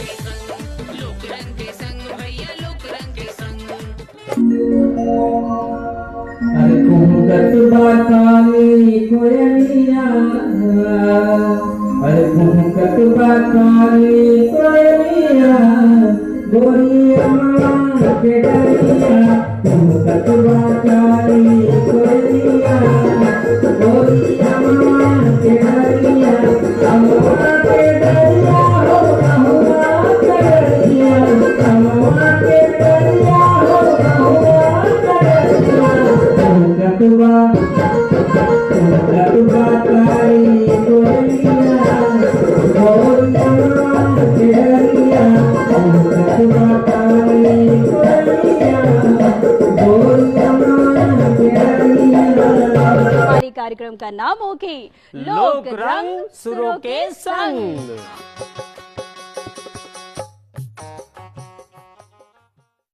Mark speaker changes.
Speaker 1: के संग, लोक रंग के संग भैया लोक रंग के संग।
Speaker 2: अरे कुहकत बाताली कोयलिया, अरे कुहकत बाताली कोयलिया, गोरी अम्मा के डरिया, कुहकत बाताली कोयलिया, गोरी अम्मा के डरिया, अम्मा के डरिया हो अम्मा के डरिया, अम्मा के डरिया हो अम्मा के डरिया। कुहकतवा कुहकतवा तारी कोयलिया, गोरी अम्मा के डरिया, कुहकतवा तारी कोयलिया, गोरी अम्मा के डरिया।
Speaker 3: हमारे कार्यक्रम का नाम होगी
Speaker 4: लोक रंग सुरों के संग।